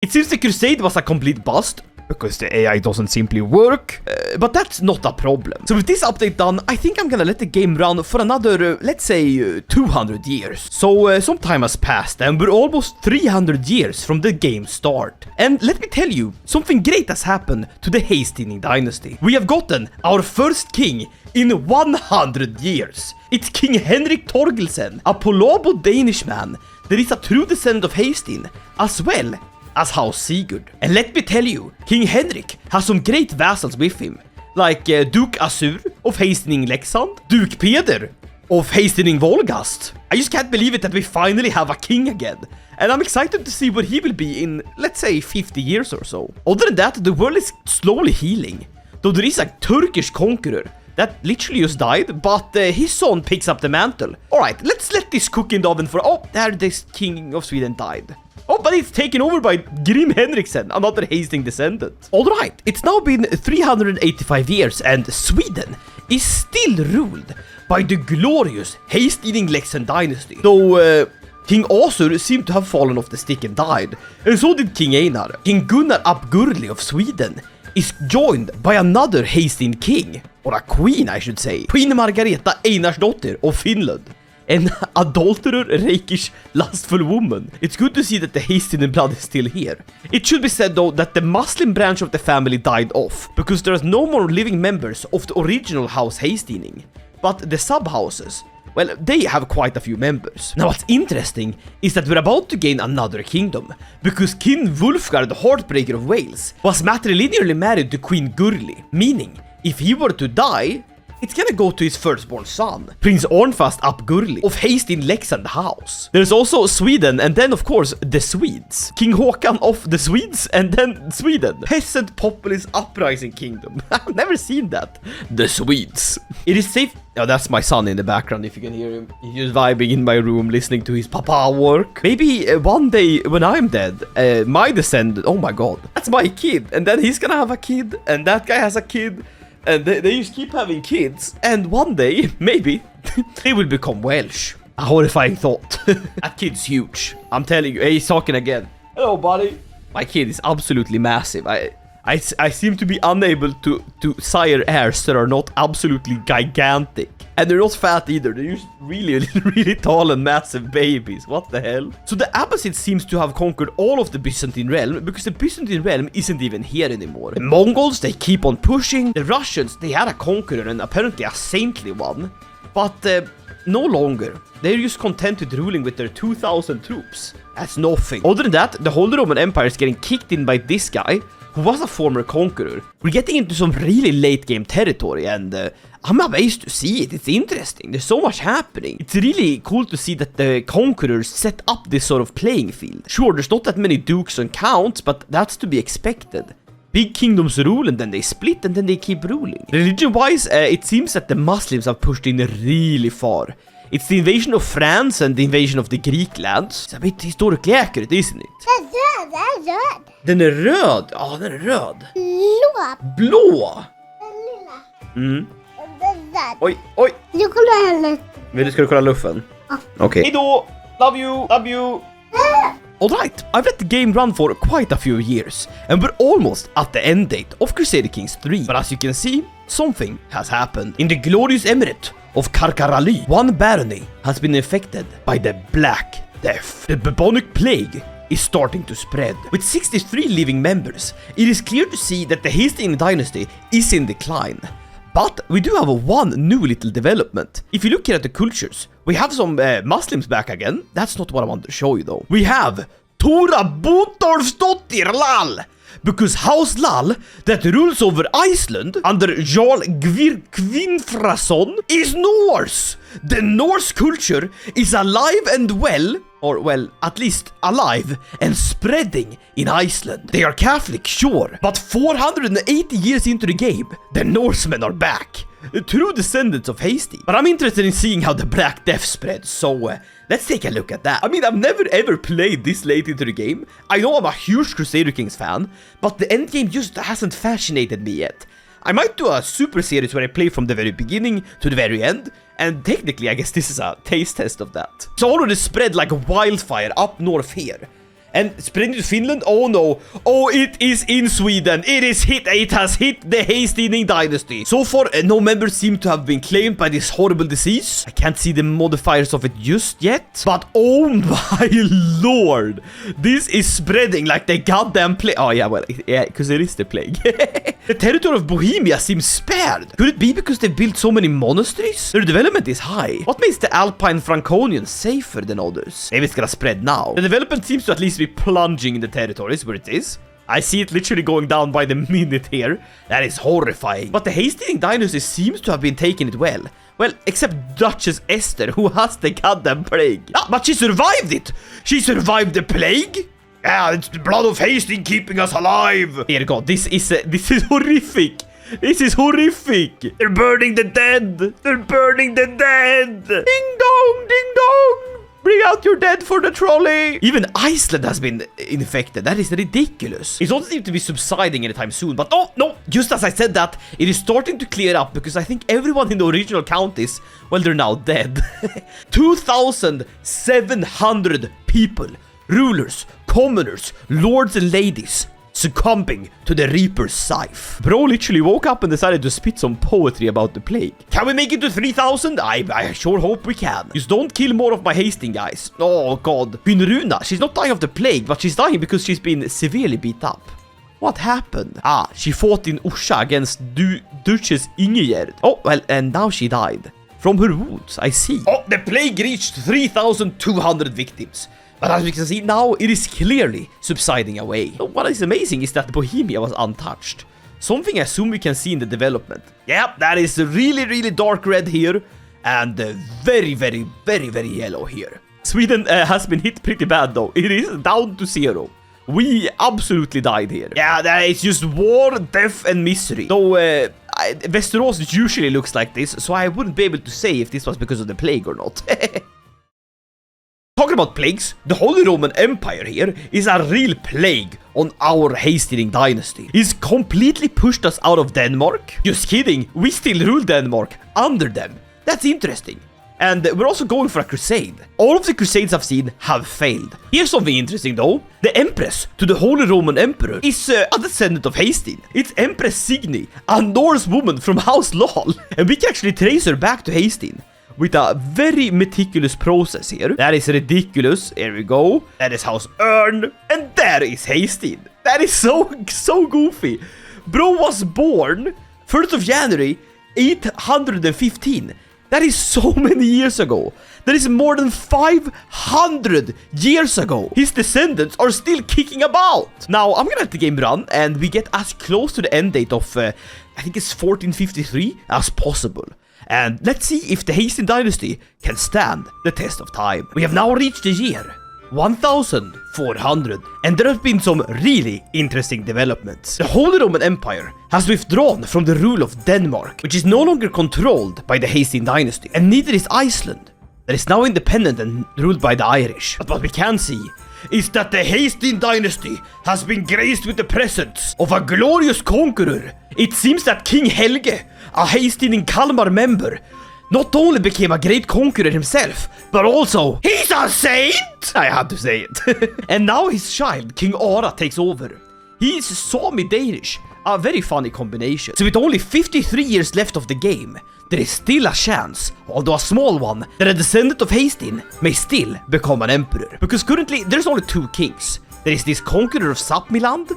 It seems the crusade was a complete bust, because the AI doesn't simply work, but that's not a problem. So with this update done, I think I'm gonna let the game run for another, let's say, 200 years. So some time has passed and we're almost 300 years from the game's start. And let me tell you, something great has happened to the Haesteinn dynasty. We have gotten our first king in 100 years. It's King Henrik Torgelsen, a Polabo Danish man that is a true descendant of Haesteinn, as well as House Sigurd. And let me tell you, King Henrik has some great vassals with him, like Duke Asur of Haesteinn-Leksand, Duke Peder of Haesteinn-Volgast. I just can't believe it that we finally have a king again. And I'm excited to see where he will be in, let's say, 50 years or so. Other than that, the world is slowly healing, though there is a Turkish conqueror that literally just died, but his son picks up the mantle. Alright, let's let this cook in the oven for... Oh, there this king of Sweden died. Oh, but it's taken over by Grim Henriksen, another Haesteinn descendant. Alright, it's now been 385 years and Sweden is still ruled by the glorious Haesteinn-Leksand dynasty. Though King Asur seemed to have fallen off the stick and died, and so did King Einar. King Gunnar ap Gurli of Sweden is joined by another Haesteinn king, or a queen I should say, Queen Margareta Einarsdotter of Finland. An adulterer, rakish, lustful woman. It's good to see that the Haesteinn blood is still here. It should be said though that the Muslim branch of the family died off, because there are no more living members of the original House Haesteinn. But the sub-houses, well, they have quite a few members. Now what's interesting is that we're about to gain another kingdom, because King Wulfgar the Heartbreaker of Wales was matrilinearly married to Queen Gurli, meaning if he were to die, it's gonna go to his firstborn son, Prince Ornfast ap Gurli of Haesteinn-Leksand house. There's also Sweden, and then of course the Swedes. King Håkan of the Swedes, and then Sweden. Peasant populist uprising kingdom. I've never seen that. The Swedes. It is safe... Oh, that's my son in the background, if you can hear him. He's just vibing in my room, listening to his papa work. Maybe one day when I'm dead, my descendant... Oh my god. That's my kid. And then he's gonna have a kid, and that guy has a kid. And they just keep having kids, and one day, maybe, they will become Welsh. A horrifying thought. That kid's huge. I'm telling you, hey, he's talking again. Hello, buddy. My kid is absolutely massive. I seem to be unable to sire heirs that are not absolutely gigantic. And they're not fat either. They're just really, really tall and massive babies. What the hell? So the Abbasids seems to have conquered all of the Byzantine realm, because the Byzantine realm isn't even here anymore. The Mongols, they keep on pushing. The Russians, they had a conqueror, and apparently a saintly one. But no longer. They're just content with ruling with their 2,000 troops. That's nothing. Other than that, the whole Roman Empire is getting kicked in by this guy, who was a former conqueror. We're getting into some really late game territory, and I'm amazed to see it. It's interesting. There's so much happening. It's really cool to see that the conquerors set up this sort of playing field. Sure, there's not that many dukes and counts, but that's to be expected. Big kingdoms rule, and then they split, and then they keep ruling. Religion-wise, it seems that the Muslims have pushed in really far. It's the invasion of France and the invasion of the Greek lands. It's a bit historically accurate, isn't it? Den är röd. Den är röd? Ja, den är röd. Blå. Blå? Den lilla. Mm. Den där. Oj, oj. Du kollar henne. Ska du kolla luffen? Ja. Okej. Hejdå! Love you! Love you! Alright, I've let the game run for quite a few years, and we're almost at the end date of Crusader Kings 3. But as you can see, something has happened. In the glorious emirate of Karkarali, one barony has been infected by the Black Death. The bubonic plague is starting to spread. With 63 living members, it is clear to see that the Haesteinn dynasty is in decline. But we do have one new little development. If you look here at the cultures, we have some Muslims back again. That's not what I want to show you though. We have Tora Botolfsdottir Lal, because House Lal, that rules over Iceland under Jarl Kvinfrason, is Norse. The Norse culture is alive and well, or well, at least alive and spreading in Iceland. They are Catholic, sure, but 480 years into the game, the Norsemen are back. True descendants of Haesteinn. But I'm interested in seeing how the Black Death spreads, so let's take a look at that. I mean, I've never ever played this late into the game. I know I'm a huge Crusader Kings fan, but the endgame just hasn't fascinated me yet. I might do a super series where I play from the very beginning to the very end, and technically I guess this is a taste test of that. It's already spread like a wildfire up north here. And spreading to Finland? Oh no. Oh, it is in Sweden. It has hit the Haesteinn dynasty. So far, no members seem to have been claimed by this horrible disease. I can't see the modifiers of it just yet. But oh my lord. This is spreading like the goddamn plague. Oh yeah, well, yeah, because it is the plague. The territory of Bohemia seems spared. Could it be because they built so many monasteries? Their development is high. What makes the Alpine Franconians safer than others? Maybe it's gonna spread now. The development seems to at least be plunging in the territories where it is. I see it literally going down by the minute here. That is horrifying. But the Haesteinn dynasty seems to have been taking it well. Well, except Duchess Esther, who has the goddamn plague. Ah, but she survived it! She survived the plague? Yeah, it's the blood of Haesteinn keeping us alive! Dear God, this is horrific! This is horrific! They're burning the dead! They're burning the dead! Ding dong! Ding dong! Bring out your dead for the trolley! Even Iceland has been infected. That is ridiculous. It doesn't seem to be subsiding anytime soon. But oh, no! Just as I said that, it is starting to clear up because I think everyone in the original counties, well, they're now dead. 2,700 people, rulers, commoners, lords and ladies, succumbing to the Reaper's scythe. Bro literally woke up and decided to spit some poetry about the plague. Can we make it to 3,000? I sure hope we can. Just don't kill more of my Haesteinn guys. Oh god. Hunruna, she's not dying of the plague, but she's dying because she's been severely beat up. What happened? Ah, she fought in Orsa against Duchess Ingegerd. Oh, well, and now she died. From her wounds, I see. Oh, the plague reached 3,200 victims. But as we can see now, it is clearly subsiding away. What is amazing is that Bohemia was untouched. Something I assume we can see in the development. Yep, that is really, really dark red here. And very, very, very, very yellow here. Sweden has been hit pretty bad though. It is down to 0. We absolutely died here. Yeah, that is just war, death and misery. So, Westeros usually looks like this, so I wouldn't be able to say if this was because of the plague or not. Talking about plagues, the Holy Roman Empire here is a real plague on our Haesteinn dynasty. It's completely pushed us out of Denmark. Just kidding, we still rule Denmark under them. That's interesting. And we're also going for a crusade. All of the crusades I've seen have failed. Here's something interesting though. The Empress to the Holy Roman Emperor is a descendant of Haesteinn. It's Empress Signy, a Norse woman from House Lol. And we can actually trace her back to Haesteinn with a very meticulous process here. That is ridiculous. Here we go. That is House Ern. And there is Haesteinn. That is so goofy. Bro was born 1st of January 815. That is so many years ago. That is more than 500 years ago. His descendants are still kicking about. Now, I'm gonna let the game run and we get as close to the end date of, I think it's 1453 as possible. And let's see if the Haesteinn dynasty can stand the test of time. We have now reached the year 1400, and there have been some really interesting developments. The Holy Roman Empire has withdrawn from the rule of Denmark, which is no longer controlled by the Haesteinn dynasty, and neither is Iceland, that is now independent and ruled by the Irish. But what we can see is that the Haesteinn dynasty has been graced with the presence of a glorious conqueror. It seems that King Helge, a Haesteinn Kalmar member, not only became a great conqueror himself, but also, he's a saint! I had to say it. And now his child, King Ara, takes over. He is Sami Danish, a very funny combination. So with only 53 years left of the game, there is still a chance, although a small one, that a descendant of Haesteinn may still become an emperor. Because currently, there's only 2 kings. There is this conqueror of Sapmiland,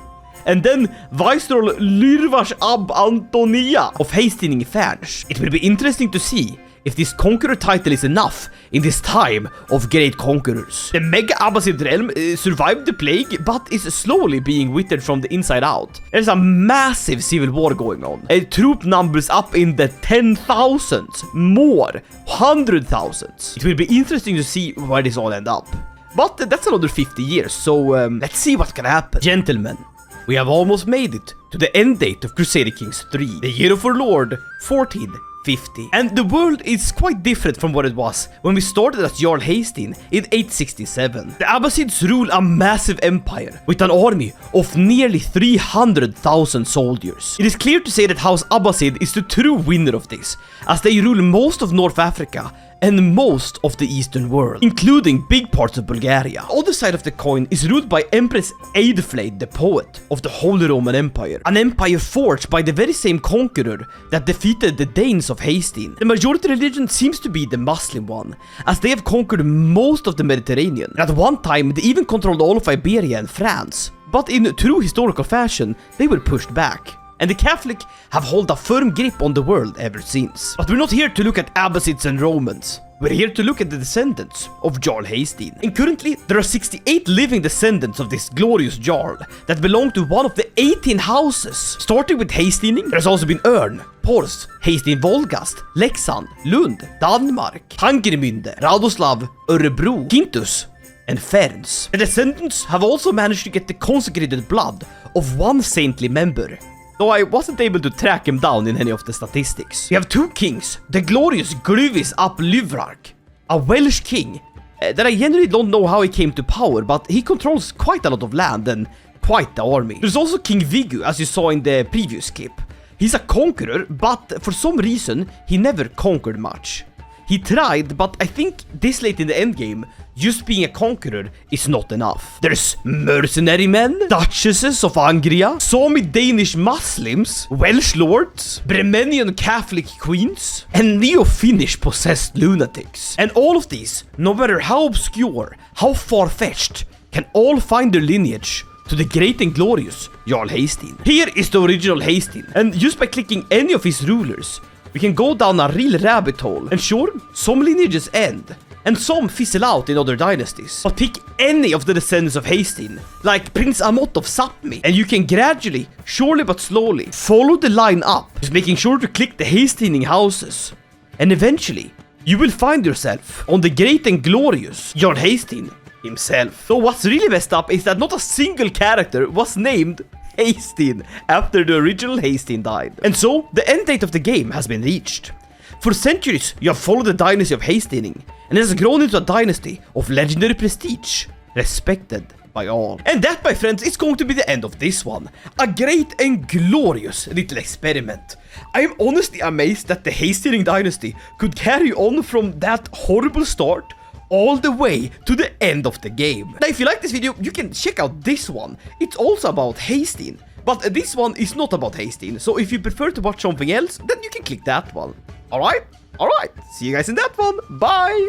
and then Viceroy Lyrvars Ab Antonia of Haesteinn Färns. It will be interesting to see if this conqueror title is enough in this time of great conquerors. The Mega Abbasid realm survived the plague, but is slowly being withered from the inside out. There's a massive civil war going on. Troop numbers up in the 10,000s, more, 100,000s. It will be interesting to see where this all end up. But that's another 50 years, so let's see what can happen. Gentlemen, we have almost made it to the end date of Crusader Kings 3, the year of our Lord, 1450. And the world is quite different from what it was when we started as Jarl Haesteinn in 867. The Abbasids rule a massive empire with an army of nearly 300,000 soldiers. It is clear to say that House Abbasid is the true winner of this, as they rule most of North Africa and most of the eastern world, including big parts of Bulgaria. The other side of the coin is ruled by Empress Eadflaed, the poet of the Holy Roman Empire, an empire forged by the very same conqueror that defeated the Danes of Haesteinn. The majority religion seems to be the Muslim one, as they have conquered most of the Mediterranean. At one time, they even controlled all of Iberia and France, but in true historical fashion, they were pushed back. And the Catholic have held a firm grip on the world ever since. But we're not here to look at Abbasids and Romans. We're here to look at the descendants of Jarl Haesteinn. And currently, there are 68 living descendants of this glorious Jarl that belong to one of the 18 houses. Starting with Haesteinn, there's also been Örn, Pors, Haesteinn Volgast, Leksand, Lund, Danmark, Tangermünde, Radoslav, Örebro, Quintus, and Ferns. The descendants have also managed to get the consecrated blood of one saintly member, though I wasn't able to track him down in any of the statistics. We have two kings, the glorious Gluvis ap Lyvrark, a Welsh king that I generally don't know how he came to power, but he controls quite a lot of land and quite the army. There's also King Viggo, as you saw in the previous clip. He's a conqueror, but for some reason, he never conquered much. He tried, but I think this late in the endgame, just being a conqueror is not enough. There's mercenary men, duchesses of Angria, Sami-Danish Muslims, Welsh lords, Bremenian Catholic queens, and Neo-Finnish possessed lunatics. And all of these, no matter how obscure, how far-fetched, can all find their lineage to the great and glorious Jarl Haesteinn. Here is the original Haesteinn, and just by clicking any of his rulers, we can go down a real rabbit hole. And sure, some lineages end, and some fizzle out in other dynasties. But pick any of the descendants of Haesteinn, like Prince Amot of Sapmi, and you can gradually, surely but slowly, follow the line up, just making sure to click the Haesteinn houses. And eventually, you will find yourself on the great and glorious Jarl Haesteinn himself. So what's really messed up is that not a single character was named Haesteinn after the original Haesteinn died. And so, the end date of the game has been reached. For centuries, you have followed the dynasty of Haesteinn, and it has grown into a dynasty of legendary prestige, respected by all. And that, my friends, is going to be the end of this one. A great and glorious little experiment. I am honestly amazed that the Haesteinn dynasty could carry on from that horrible start all the way to the end of the game. Now, if you like this video, you can check out this one. It's also about Haesteinn, but this one is not about Haesteinn, so if you prefer to watch something else, then you can click that one. Alright? See you guys in that one. Bye!